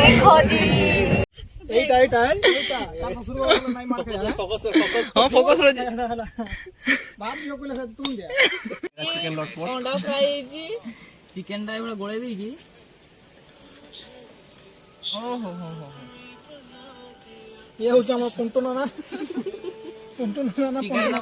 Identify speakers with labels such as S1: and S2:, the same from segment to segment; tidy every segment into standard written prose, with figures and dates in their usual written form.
S1: देखो जी
S2: এইটা এইটা এইটা তারপর শুরু করব নাই মার খায় ফোকাস
S3: हां फोकस रे
S2: বাদ দিও কইলে সে তুই দে
S3: चिकन लटपट
S1: अंडा फ्राई जी
S3: चिकन टा एबडा गोळे देई की ओ हो हो हो
S2: ये হচ্ছে আমার টুনটুনা না টুনটুনা না
S3: चिकन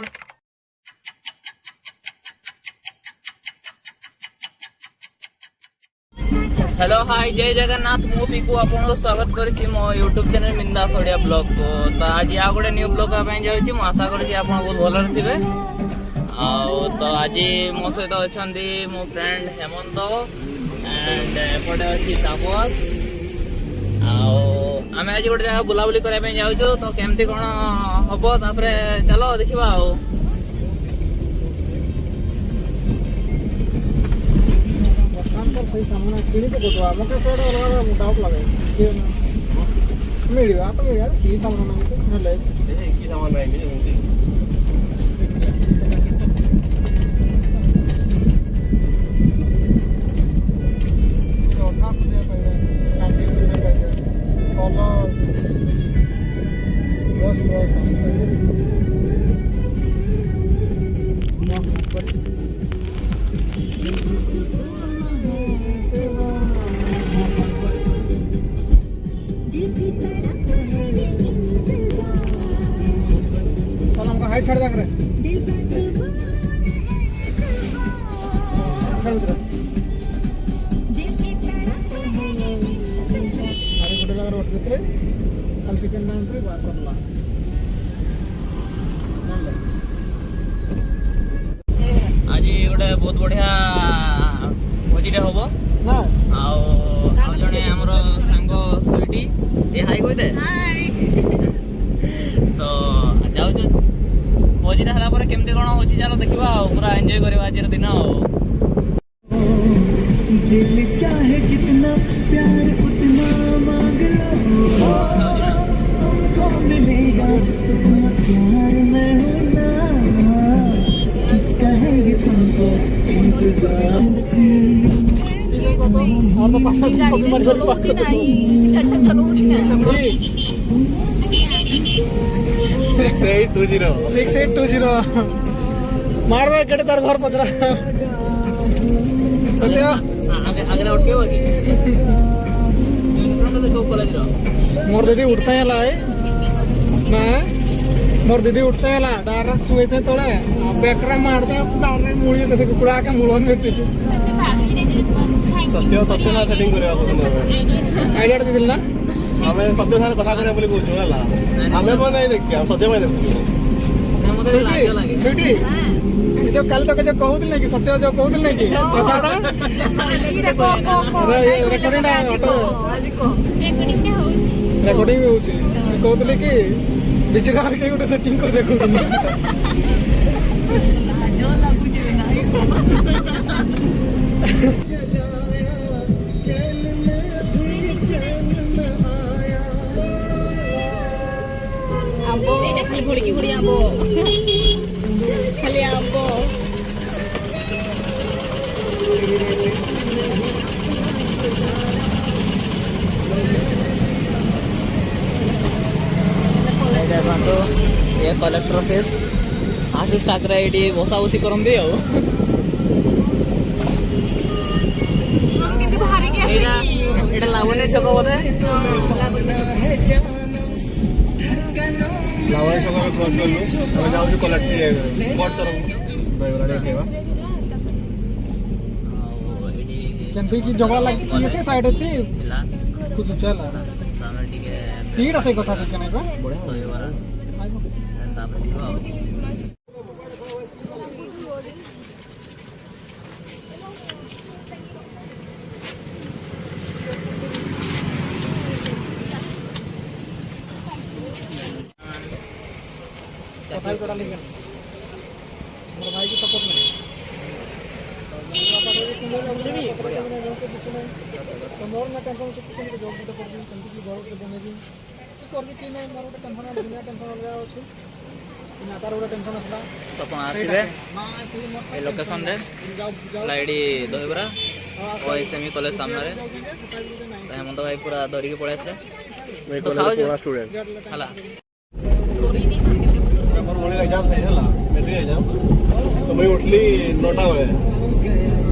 S3: हेलो हाय जय जगन्नाथ मु पिकू आपन स्वागत करछि मो YouTube चैनल मिंदास ओडिया ब्लॉग को तो आज आ गोटे न्यू ब्लॉग आ पय जाउछि मो आशा करछि आपन बहुत भलो रहिबे आ तो आज मो सहित अछंदी मो फ्रेंड हेमंत एंड एपटे अछि तापस आ आमे आज गोटे जगह बुलाबुली करे पय जाउछु तो केमती कोन हबो तापरे चलो देखिबा आ
S2: सही सामने किणी को बोलवा मके सोड अलग डाउट लगे कि मिलियो आप मिलियो की सामान नहीं नले की सामान नहीं होती तो था कुछ पाइबा काटे कुछ पाइबा कॉलो बस हाइट छाड़ दे करे छाड़ दे अरे गुड लगा रोट देते कल चिकन नाम पे बात करला
S3: आज गोटे बहुत बढ़िया भोजीटे हम
S2: ना
S3: आ जड़े आमर सांग स्वीटी ये हाई कही दे तो जाऊ भोजीटा हला पर केमती कोन होची चलो देखिबा पूरा एन्जॉय करबा आज दिन
S4: दिल चाहे जितना प्यार उतना मांग लो मिलेगा तुम प्यार में होना किसका है ये तुमको इंतजार
S2: और तो पास मत कर पास
S1: अच्छा चलो नहीं
S2: 6820 मार भाई कड़े तार घर पचरा बतिया
S3: आगे उठ के होगी फ्रंट देखो कॉलेज रो
S2: मोर दीदी उठता है लाई मैं मोर दीदी उठता है ला डायरेक्ट सुएते तोड़े बेकरा मारते डायरेक्ट मुड़ी कैसे कुकुड़ा के मुड़न में थी सत्य सत्य ना सेटिंग करे आइडिया दे दिल ना हमें सत्य सारे कथा करे बोली कहू होला हमें को नहीं देखिया सत्य में देखू
S3: मुझे लागे लागे
S2: छुटी ये जो कल तक जो कहूदिल नहीं कि सत्य जो कहूदिल नहीं कि कथाटा अरे रिकॉर्डिंग है ऑटो
S1: रेकॉर्डिंग के होची
S2: रिकॉर्डिंग में होची कहूदिल कि बिचरा के गोटे सेटिंग कर देखू
S1: जो लागू जे नाही आबो एटा खाली घोड़ी घोड़ी आबो खाली आबो
S3: देखो ये कलेक्टर ऑफिस आशीष ठाकरे ये बसा बसी करंदी हो एटा एटा लावने छक बोले
S2: लावाई सगर क्रॉस कर लो और जाओ जो कलेक्टर कोर्ट तरफ ड्राइवर देखेगा केनफी की जगह लगी ये के साइड थी कुछ चल तीर ऐसे कथा कहने का बढ़िया सफाई करा लेकिन मेरे भाई की सपोर्ट में तो मोर ना टेंशन से किसी को जॉब तो कर दी कंपनी की जॉब तो बनेगी कर दी कि नहीं मोर टेंशन दुनिया टेंशन लगा अछि ना तार ओरा टेंशन असला
S3: तो अपन आसीबे ए लोकेशन दे लाइडी दोबरा ওই সেমি কলেজ সামনে রে তো হেমন্ত ভাই পুরা ধরিକି পଳେଇ ଆସିଲେ
S2: मैं
S3: तो
S2: कॉलेज
S3: खाओ जो।
S2: पूरा स्टूडेंट
S3: ହେଲା
S2: मोर मोर एग्जाम थे हला मैट्रिक एग्जाम तो मैं उठली 9टा बेले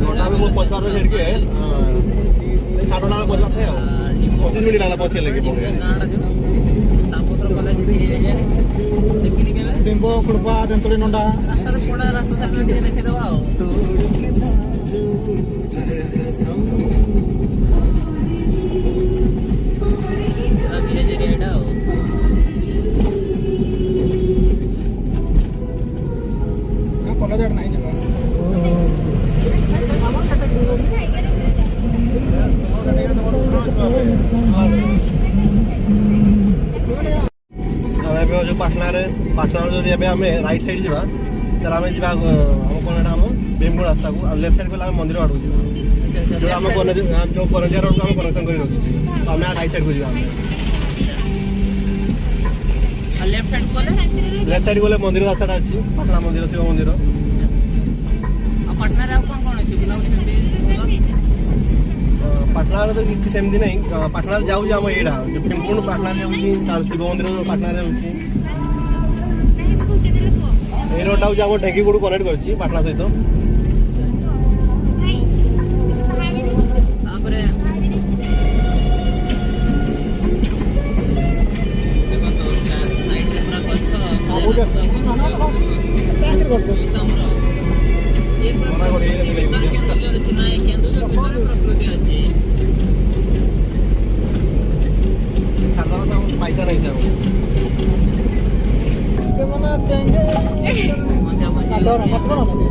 S2: 9टा में मो पछार से झड़के 7टा में पछार थे 25 मिनिट लागला पछे लगे पड़े
S3: ଗାଁଟା ଯୋଉ ତାପସର କଲେଜ ଦେଖିନି କେବେ
S2: टेम्पो खुड़पा दंतरी नंडा
S3: ରାସ୍ତାରେ ପଡା ରାସ୍ତା ସାଇଡରେ ଟିକେ ଦେଖିଦେବା ଆଉ ପୁରା ଭିଲେଜ ଏରିଆଟା ଆଉ
S2: कॉलेज आड़ नहीं चला ଆମେ ଏବେ ଯୋଉ ପାଟନାରେ ଯଦି ଏବେ ଆମେ ରାଇଟ୍ ସାଇଡ୍ ଯିବା ତାହେଲେ ଆମେ ଯିବା ଆମ କ'ଣ ଏଇଟା ଆମ ଭୀମଗଡ଼ ରାସ୍ତାକୁ ଆଉ ଲେଫ୍ଟ ସାଇଡ୍ ଗଲେ ଆମେ ମନ୍ଦିର ଆଡ଼କୁ ଯିବା ଯୋଉଟା ଆମ ଯୋଉ କରଞ୍ଜିଆ ରୋଡକୁ ଆମେ କନେକ୍ସନ କରି ରଖିଛୁ ତ ଆମେ ରାଇଟ୍ ସାଇଡ୍କୁ ଯିବା ଆମେ
S3: ଆଉ ଲେଫ୍ଟ ସାଇଡ୍ ଗଲେ
S2: ଲେଫ୍ଟ ସାଇଡ୍ ଗଲେ ମନ୍ଦିର ରାସ୍ତାଟା ଅଛି ପାଟଣା ମନ୍ଦିର ଶିବ ମନ୍ଦିର
S3: ଆଉ ପାଟନାରେ ଆଉ କ'ଣ ଅଛି ବୁଲାବୁଲି ସେମିତି ଭଲ
S2: ପାଟଣାରେ ତ କିଛି ସେମିତି ନାହିଁ ପାଟଣାରେ ଯାଉଛି ଆମ ଏଇଟା ଯୋଉ ଭୀମକୁଣ୍ଡ ପାଟଣାରେ ଯାଉଛି ତାର ଶିବ ମନ୍ଦିର ପାଟଣାରେ ଯାଉଛି ଏଇ ରୋଡଟା ହେଉଛି ଆମ ଢେଙ୍କିଗୁଡକୁ କନେକ୍ଟ କରିଛି ପାଟଣା ସହିତ
S3: ତାପରେ ଦେଖନ୍ତୁ ସାଇଡରେ ପୁରା ଗଛ ଆମର ଇଏ ଭିତରେ କେନ୍ଦୁଝର ଅଛି ନା ଏ କେନ୍ଦୁଝର ଭିତରେ ପ୍ରକୃତି ଅଛି
S2: ସାଧାରଣତଃ ଆମର ପଇସା ନାହିଁ ସାର୍
S3: ମଜା ମଜା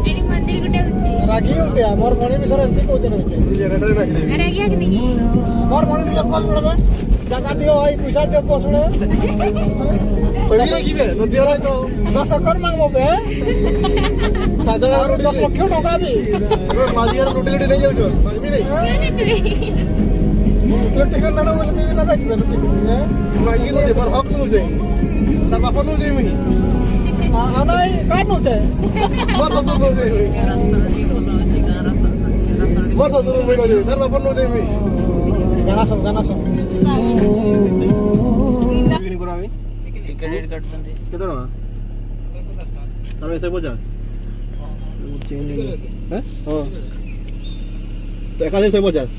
S1: ଏଠି ମନ୍ଦିର ଗୋଟେ ଅଛି
S2: ରାଗି ହଉଛି ମୋର ମଣି ବିଷୟରେ ଏମିତି କହୁଛନ୍ତି ଜେନେରେଟର ରାଖିଦେବି
S1: ଆରେ ଆଜ୍ଞା କି ନାଇଁ
S2: ମୋର ମଣି ବିଷୟରେ କଲ୍ ପଡ଼ବେ ଜାଗା ଦିଅ ଭାଇ ପଇସା ଦିଅ କହ ଶୁଣେ ରାଖିବେ ତ ଦିଅ ତ 10 କର ମାଗବ ବେ ସାଧାରଣ 10 ଲକ୍ଷ ଟଙ୍କା ବି ମାଝିଆର ଲୁଟି ନେଇ ଯାଉଛ କହିବି ନାହିଁ ଟିକେଟ ନା ବୋଲେ ଦେବି ନା ଦେଖିବେ ମାଗି ନ ଦେବାର ହକ୍ ନୁ ଯାଇ ତାର ବାପା ନୁ ଯାଇ ମୁହିଁ ନାଇଁ କାର୍ ନୁ ଯାଏ ମୋର ଶ୍ୱଶୁର ନୁ ଯାଇ
S3: ରାସ୍ତାଟା ଟିକେ ଭଲ ଅଛି ଗାଁ ରାସ୍ତାଟା
S2: ମୋର ଶ୍ୱଶୁର ମୁହିଁ ନ ଯାଇ ତାର ବାପା ନୁ ଯାଇ ମୁହିଁ ଗାନା ସଙ୍ଗ
S3: କ୍ରେଡିଟ୍ କାଟୁଛନ୍ତି
S2: କେତେ ଟଙ୍କା ତାର 150 ଚେଞ୍ଜ ହଁ ତ ଏକାଧିକ 150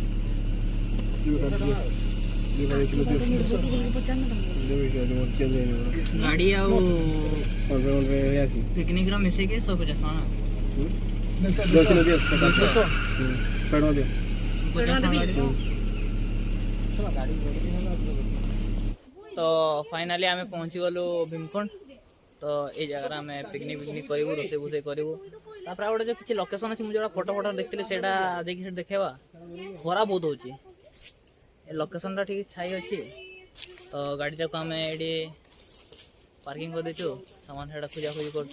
S3: ଗାଡ଼ି ଆଉ ପିକନିକ୍ର ମିଶେଇକି 150 ଟଙ୍କା तो फाइनाली आम पहुँची गलु भीमकुंड तो ये जगह आम पिकनिक करूँ रोसे भोसे करूँ गोटे जो किसी लोकेशन अच्छी मुझे फोटो फोटो देखते से देखा खरा बहुत हो लोकेशन ठीक छाई अच्छी तो गाड़ी टाक आम ये पार्किंग कर देचु सामान से खोजा खोजी कर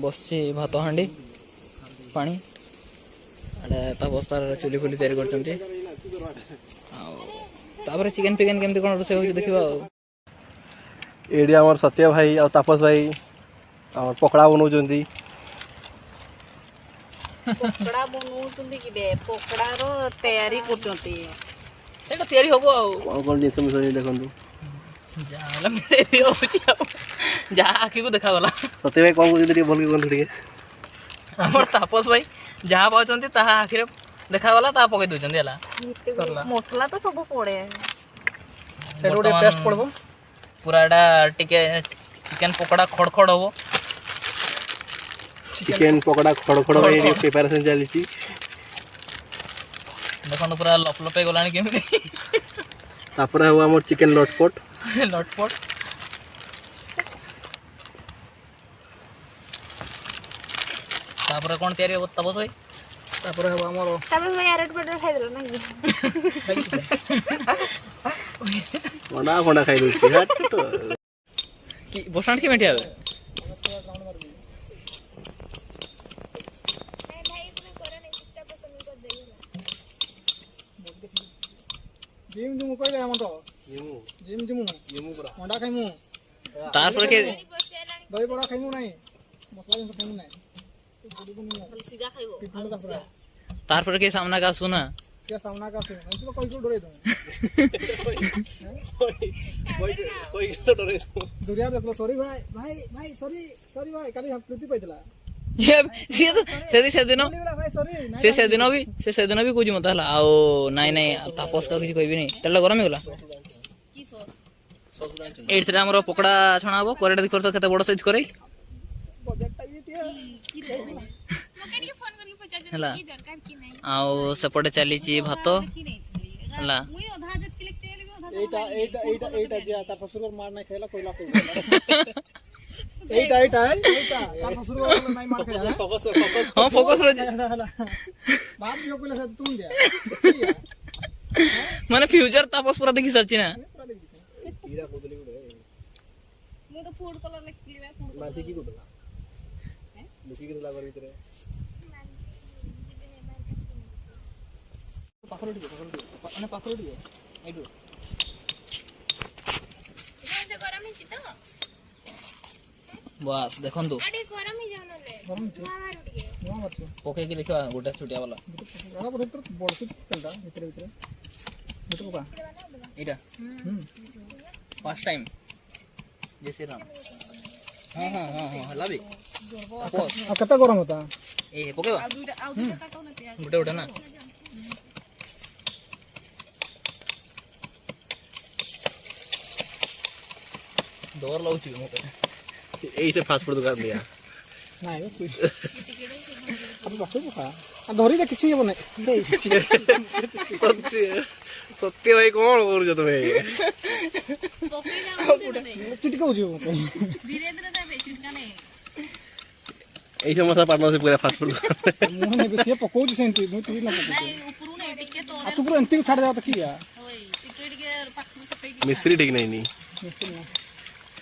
S3: बस भात हाँडी पानी तपस्तार चुली फुली तैयारी कर चिकेन फिकेन केमती कौन रोसे होची देखिबा
S2: एडी हमर सत्य भाई और तापस भाई और पकड़ा बनाउछंती
S1: ପକୋଡା ବନଉଛନ୍ତି କି ବେ ପକୋଡାର ତୟାରୀ କରୁଛନ୍ତି
S3: सेटा तैयारी होबो
S2: कौन कौन जिनस मिसरी देखंतु
S3: जाला मेरे होची जा आखी को देखा गला
S2: सत्य भाई कौन को जदी बोल के कोन थोड़ी
S3: हमर तापस भाई जहा पाउछंती ताहा आखिरे देखा गला ता पके दोछंती हला सरला
S1: ମସଲା ତ ସବୁ ପଡେ
S2: सेट गोटे टेस्ट पड़बो
S3: पूरा एटा टिके चिकन पकोड़ा खड़ खड़ होबो
S2: चिकन पकोड़ा खड़ खड़ भाई प्रिपरेशन चलीची
S3: देखो पूरा लप लपे गलानी केमती
S2: तापर हो हमर चिकन लटपट
S3: लटपट तापर कोन तयारी हो तबस भाई तापर हो हमर
S1: ତାପରେ ମୁଁ ଆରେଟ୍ ପେଟରେ ଖାଇଦେଲ ନା
S2: कोना कोना खाइ दउची हट
S3: की बसंट के बैठे आवे
S2: जिम जिम कहले हम तो जिम जिम जिम पूरा अंडा खाइमु
S3: तार पर के
S5: ଦହି ବରା ଖାଇମୁ ନାହିଁ ମସଲା ଜିନିଷ ଖାଇମୁ ନାହିଁ
S1: ସିଝା ଖାଇବ
S5: ପିଠା ପୁରା
S3: ତାପରେ କି ସାମ୍ନା କା ଆସୁ ନା
S5: କିଏ ସାମ୍ନା କା ଆସିବ ଏମିତି କହିଛୁ ଡରେଇ ଦઉં
S2: कोई तो डरे
S5: ଦୁରିଆ ଦେଖିଲ ସରି ଭାଇ ଭାଇ ଭାଇ ସରି ସରି ଭାଇ କାଲି ପ୍ରୀତି ପାଇଥିଲା
S3: ସେଦିନ
S5: ଭାଇ ସରି
S3: ସେଦିନ ବି କହୁଛି ମତେ ହେଲା ଆଉ ନାଇଁ ନାଇଁ ତାପସ ତ କିଛି କହିବିନି ତେଲ ଗରମ ହେଇଗଲା
S1: କି ସସ୍
S3: ଏଇଥିରେ ଆମର ପକୋଡା ଛଣା ହବ କରେଇଟା ଦେଖି ପାରୁଛ କେତେ ବଡ ସାଇଜ କରେଇ
S5: ବଜେଟଟା ବି ଟିଏ
S3: ହେଲା ଆଉ ସେପଟେ ଚାଲିଛି ଭାତ ହେଲା
S5: ଏଇଟା ଏଇଟା ଏଇଟା ଏଇଟା ଯେ ତା ଶ୍ୱଶୁର ମାର ନାହିଁ ଖାଇଲା କହିଲା କହିଲା ଏଇଟା ଏଇଟା ଏଇଟା ତା ଶ୍ୱଶୁର ନାହିଁ ମାର ଖାଇଲା
S2: फोकस
S3: ହଁ ଫୋକସ ରହୁଛି
S5: ହେଲା ବାଦ ଦିଅ କହିଲା ସେ ତୁମ ଦିଆ
S3: ମାନେ ଫ୍ୟୁଚର ତାପସ ପୁରା ଦେଖି ସାରିଛି ନା
S2: हीरा कोदली गुडे
S1: ମୁଁ ତ ଫୁଡ କଲର ଲେଖିଲି ବା ଫୁଡ
S2: माथि की गुडला लुकी के लागो भितरे
S3: ପାଖରୁ ଟିକେ ମାନେ ପାଖରୁ ଟିକେ ଏଇଠୁ
S6: ଗରମ ହେଇଛି ତ
S3: ବାସ୍ ଦେଖନ୍ତୁ
S6: ଆଡେ ଗରମ ହେଇଯାଉ ନହେଲେ ଧୂଆଁ ବାହାରୁ ଟିକେ
S5: ନୂଆ ମାଛ
S3: ପକେଇକି ଦେଖିବା ଗୋଟେ ଛୋଟିଆ ବାଲା
S5: ଜଣା ପଡେ ତ ବଡ ତେଲଟା ଭିତରେ ଭିତରେ ଭିତରେ ପକା
S3: ଏଇଟା ଫାର୍ଷ୍ଟ ଟାଇମ୍ ଜୟ ଶ୍ରୀ ରାମ ହଁ ହଁ ହଁ ହଁ ହେଲା ବି
S5: ଆଉ କେତେ ଗରମ ହତା
S3: ଏ ପକେଇବା
S1: ଆଉ ଦୁଇଟା କାଟ ନା ପିଆଜ
S3: ଗୋଟେ ଗୋଟେ ନା ଡର ଲାଗୁଛି ମୋତେ
S2: यही से फास्ट फूड दुकान दिया
S5: ନାଇଁ ଆବେ ପକେଇ ପକା ଆଉ ଧରି ଦେ କିଛି ହେବ ନାହିଁ
S2: सत्य सत्य भाई कौन करू तमे
S1: ପକେଇ ଯାଉ
S5: ଚିଟିକା ହଉଛି ମୋତେ
S1: ଧୀରେ ଧୀରେ ଦେବେ ଚିଟକା ନାହିଁ
S2: यही समोसा पार्टनरशिप करे फास्ट फूड
S5: ମୁଁ ନେବି ସିଏ ପକଉଛି ସେମିତି ମୁଁ ଟିକେ ନ ପକଉଛି
S1: ନାଇଁ ଉପରୁ ନାହିଁ ଟିକେ ତଳେ
S5: ଆଉ ତୁ ପୁରା ଏମିତି ଛାଡ଼ି ଦେବା ତ କିଆ
S1: ହୋଇ ଟିକେ ଟିକେ ପାଖରୁ ସଫେଇକି
S2: मिस्त्री ठीक नहीं नी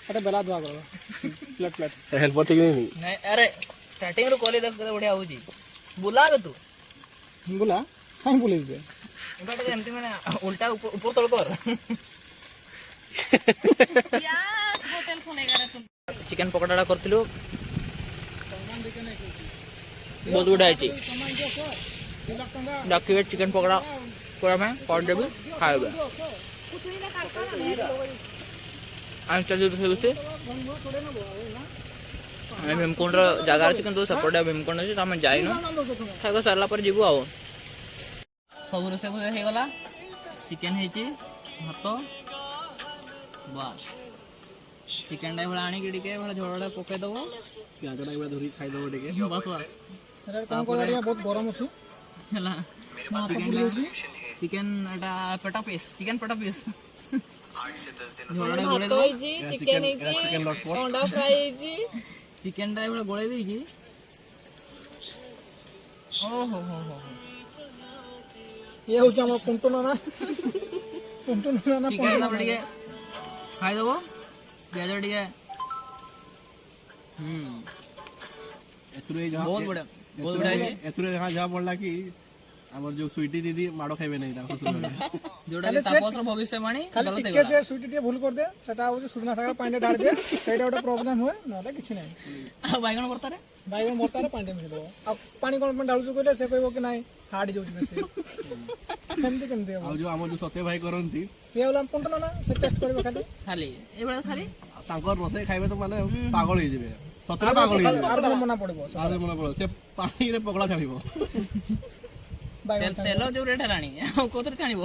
S5: ଏଟା ବେଲା ଧୁଆ କର ପ୍ଲେଟ୍ ପ୍ଲେଟ୍
S2: हेल्पर ठीक नहीं
S3: ନାଇଁ ଆରେ ଷ୍ଟାର୍ଟିଂ ରୁ କଲି ଦେଖ କେତେ ବଢିଆ ହଉଛି ବୁଲାବେ ତୁ
S5: ବୁଲା କାହିଁ ବୁଲେଇବେ
S3: ଏଟା ଟିକେ ଏମିତି ମାନେ ଉଲ୍ଟା ଉପର ତଳ କର
S1: ପିଆଜ ହୋଟେଲ ଖୋଲେगा रे तुम
S3: ଚିକେନ ପକୋଡାଟା କରିଥିଲୁ ବହୁତ ଗୁଡ଼ା ହେଇଛି ଡାକିବେ ଚିକେନ ପକୋଡା କରିବା ପାଇଁ କରିଦେବି ଖାଇବେ ଆମେ ଚାଲିଛୁ ରୋଷେଇ ବସେ ଆମେ ଭୀମକୁଣ୍ଡର ଜାଗା ଅଛି କିନ୍ତୁ ସେପଟେ ଭୀମକୁଣ୍ଡ ଅଛି ତ ଆମେ ଯାଇନୁ ଖାଇବା ସାରିଲା ପରେ ଯିବୁ ଆଉ ସବୁ ରୋଷେଇ ଫୋଷେଇ ହେଇଗଲା ଚିକେନ ହେଇଛି ଭାତ ବାସ୍ ଚିକେନଟା ଏଭଳିଆ ଆଣିକି ଟିକେ ଏଭଳିଆ ଝୋଳଟା ପକେଇଦେବ
S2: ପିଆଜଟା ଏଗୁଡ଼ା ଧରି ଖାଇଦେବ ଟିକେ
S3: ବାସ୍ ବାସ୍
S5: କ'ଣ କରିବା ବହୁତ ଗରମ ଅଛି
S3: ହେଲା ଚିକେନ ଏଟା ପେଟା ପିସ୍ ଚିକେନ ପେଟା ପିସ୍ ଝୋଳଟା ଗୋଳେଇ ଦେବ
S1: ହେଇଛି ଚିକେନ ହେଇଛି ଅଣ୍ଡା ଫ୍ରାଏ ହେଇଛି
S3: ଚିକେନଟା ଏଭଳିଆ ଗୋଳେଇ ଦେଇକି ଓହୋ ହୋ ହୋ ହୋ
S5: ଇଏ ହେଉଛି ଆମ କୁଣ୍ଟନ ନା
S3: ଚିକେନ ତାପରେ ଟିକେ ଖାଇଦେବ ପିଆଜ ଟିକେ
S2: ଏଥିରୁ
S3: ବହୁତ ବଢିଆ ବହୁତ ବଢିଆ ହେଇଛି
S2: ଏଥିରୁ ଯାହା ପଡ଼ିଲା କି ଆମର ଯୋଉ ସୁଇଟି ଦିଦି ମାଡ଼ ଖାଇବେ ନାହିଁ ତାଙ୍କ ଶ୍ୱଶୁର
S3: ଯୋଉଟା କି ତାପସର ଭବିଷ୍ୟବାଣୀ
S5: ଖାଲି
S3: ଗଲତ
S5: ଟିକେ
S3: ହେଇଗଲା
S5: ସେ ସୁଇଟି ଟିକେ ଭୁଲ କରିଦେ ସେଟା ହେଉଛି ସୁଜନା ଶାଗର ପାଣିରେ ଢାଳି ଦେ ସେଇଟା ଗୋଟେ ପ୍ରୋବ୍ଲେମ ହୁଏ ନହେଲେ କିଛି ନାହିଁ
S3: ଆଉ ବାଇଗଣ ଭର୍ତ୍ତାରେ
S5: ବାଇଗଣ ଭର୍ତ୍ତାରେ ପାଣି ମିଶେଇଦେବ ଆଉ ପାଣି କ'ଣ ପାଇଁ ଢାଳୁଛୁ କହିଲେ ସେ କହିବ କି ନାହିଁ ହାର୍ଡ ହେଇଯାଉଛି ବେଶୀ ଏମିତି କେମିତି ହବ
S2: ଆଉ ଯୋଉ ଆମର ଯୋଉ ସତ୍ୟ ଭାଇ କରନ୍ତି
S5: କିଏ ହେଲା କୁଣ୍ଟନ ନା ସେ ଟେଷ୍ଟ କରିବ ଖାଲି
S3: ଖାଲି ଏଇଭଳିଆ ଖାଲି
S2: ତାଙ୍କର ରୋଷେଇ ଖାଇବେ ତ ମାନେ ପାଗଳ ହେଇଯିବେ ସତରେ ପାଗଳ ହେଇଯିବେ
S5: ଆଉ ଟିକେ ମନା ପଡିବ
S2: ଆରେ ମନେ ପଡେ ସେ ପାଣିରେ ପକୋଡା ଛାଣିବ
S5: ବାଇଗଣ
S3: ତେଲ ଯୋଉ ରେଟ୍ ହେଲାଣି ଆଉ କୋଉଥିରେ ଛାଣିବ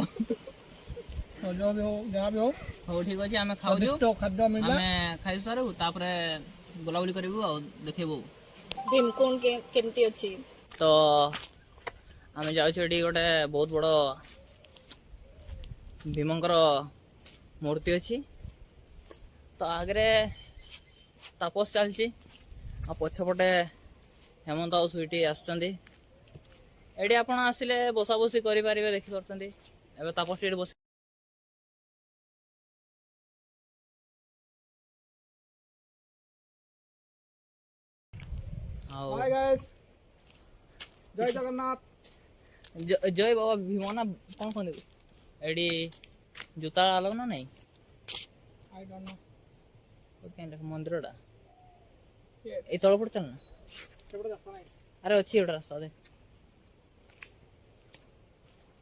S5: ଯାହା ବି ହଉ
S3: ହଉ ଠିକ ଅଛି ଆମେ ଖାଉଛୁ
S5: ସ୍ୱାଦିଷ୍ଟ ଖାଦ୍ୟ ମିଳିଲା
S3: ଆମେ ଖାଇସାରୁ ତାପରେ ବୁଲାବୁଲି କରିବୁ ଆଉ ଦେଖେଇବୁ
S1: ଭୀମକୁଣ୍ଡ କେମିତି ଅଛି
S3: ତ ଆମେ ଯାଉଛୁ ଏଠି ଗୋଟେ ବହୁତ ବଡ଼ ଭୀମଙ୍କର ମୂର୍ତ୍ତି ଅଛି ତ ଆଗରେ ତାପସ ଚାଲିଛି ଆଉ ପଛପଟେ ହେମନ୍ତ ଆଉ ସୁଇଟି ଆସୁଛନ୍ତି ଏଠି ଆପଣ ଆସିଲେ ବସା ବସି କରିପାରିବେ ଦେଖିପାରୁଛନ୍ତି ଏବେ ତାପସ ଏଠି ବସି ଆଉ
S5: ହାय ଗାଇସ୍ ଜୟ ଜଗନ୍ନାଥ
S3: ଜୟ ବାବା ଭୀମ ନା କ'ଣ କହନ୍ତି ଏଠି ଜୋତା ଆଲାଉ ନା ନାଇଁ
S5: ଆଇ ଡୋଣ୍ଟ नो
S3: ମନ୍ଦିରଟା ଏଇ ତଳ ପଟେ ଚାଲ ନା
S5: ସେପଟେ ରାସ୍ତା ନାହିଁ
S3: ଆରେ ଅଛି ଗୋଟେ ରାସ୍ତା ଦେ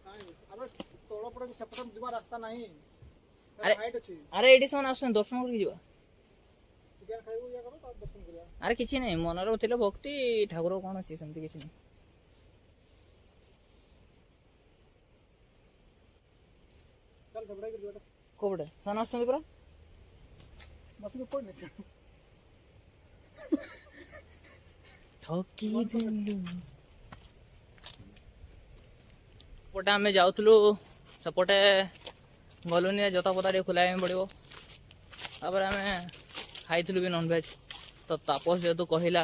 S5: କାଇଁ ଆବେ ତଳ ପଟେ ବି ସେପଟେ ଯିବା ରାସ୍ତା ନାହିଁ
S3: ଆରେ
S5: ହାଇଟ୍ ଅଛି
S3: ଆରେ ଏଇଠି ସେମାନେ ଆସୁଛନ୍ତି ଦର୍ଶନ କରିକି ଯିବା
S5: ଚିକେନ ଖାଇବୁ ଇଏ କର ତାପରେ ଦର୍ଶନ କରିବା
S3: ଆରେ କିଛି ନାହିଁ ମନରେ ଥିଲେ ଭକ୍ତି ଠାକୁର କଣ ଅଛି ସେମିତି କିଛି ନାହିଁ
S5: ଚାଲ ସେପଟେ ଯିବା
S3: କୋଉ ପଟେ ସେମାନେ ଆସୁଛନ୍ତି ପୁରା
S5: ବସିକି ପଡିନି
S3: ଠକି ଦେଲୁ ପଟେ ଆମେ ଯାଉଥିଲୁ ସେପଟେ ଗଲୁନି ଜୋତା ପତା ଟିକେ ଖୋଲାଇବା ପାଇଁ ପଡ଼ିବ ତାପରେ ଆମେ ଖାଇଥିଲୁ ବି ନନଭେଜ୍ ତ ତାପସ ଯେହେତୁ କହିଲା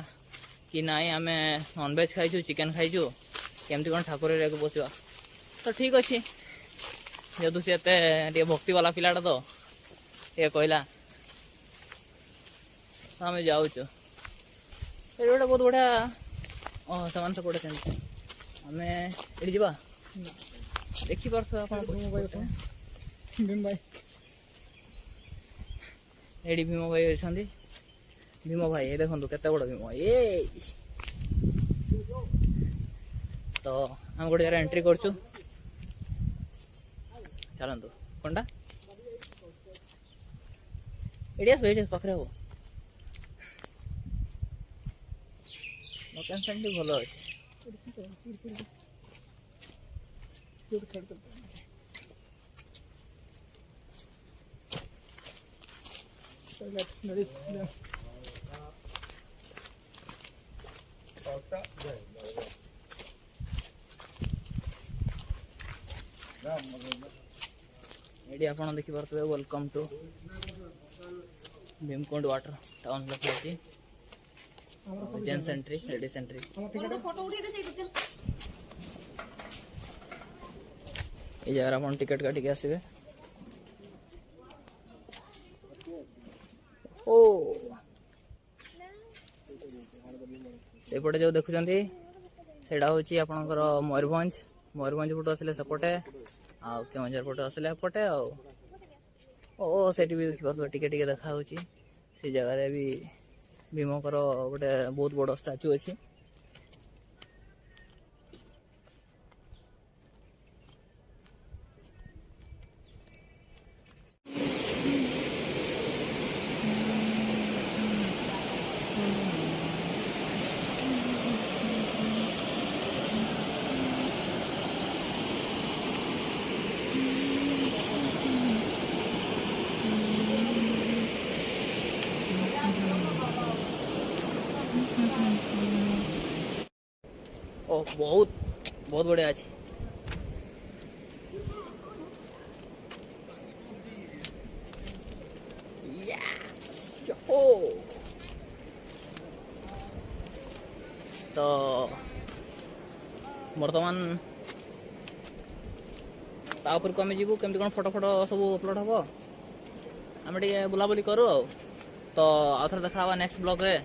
S3: କି ନାଇଁ ଆମେ ନନଭେଜ୍ ଖାଇଛୁ ଚିକେନ୍ ଖାଇଛୁ କେମିତି କ'ଣ ଠାକୁର ଏରିଆକୁ ବସିବା ତ ଠିକ୍ ଅଛି ଯେହେତୁ ସେ ଏତେ ଟିକେ ଭକ୍ତିବାଲା ପିଲାଟା ତ ଟିକେ କହିଲା ତ ଆମେ ଯାଉଛୁ ଏଠି ଗୋଟେ ବହୁତ ବଢ଼ିଆ ସେମାନେ ସେପଟେ କେମିତି ଆମେ ଏଠି ଯିବା ଦେଖିପାରୁଥିବେ ଆପଣ
S5: ଭୀମ ଭାଇ
S3: ଏଠି ଭୀମ ଭାଇ ଅଛନ୍ତି ଭୀମ ଭାଇ ଏ ଦେଖନ୍ତୁ କେତେ ବଡ଼ ଭୀମ ଏ ତ ଆମେ ଗୋଟେ ଜାଗାରେ ଏଣ୍ଟ୍ରି କରୁଛୁ ଚାଲନ୍ତୁ କ'ଣଟା ଏଠି ଆସିବ ଏଇଠି ପାଖରେ ହବ ଲୋକେସନ୍ ବି ଭଲ ଅଛି ଏଠି ଆପଣ ଦେଖିପାରୁଥିବେ welcome to Bhimkund water town ଲେଖା ଅଛି ଜେନ୍ସ ଏଣ୍ଟ୍ରି ଲେଡିଜ୍ ଏଣ୍ଟ୍ରି এই জায়গায় আপনার টিকেট কাটিকি আসবে ও সেপটে যে দেখুছেন সেটা হচ্ছে আপনার ময়ূরভঞ্জ ময়ূরভঞ্জ পটু আসলে সেপটে কেউঝর পটু আসলে এপটে ও সেটি भी देखिए टिके टिके देखा होची से जगह भी भीमकर गोटे बहुत बड़ स्टाच्यू अच्छी ओ बहुत बहुत बढ़िया अच्छी तो बर्तमान तापर को आम जीवु केमती कौन फोटो फोटो सब अपलोड हम आम टे बुलाबुली करूँ तो आउ थे देखा नेक्स्ट ब्लॉग रे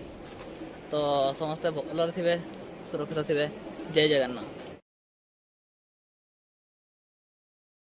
S3: तो समस्ते भल थे सुरक्षित थे जय जगन्नाथ।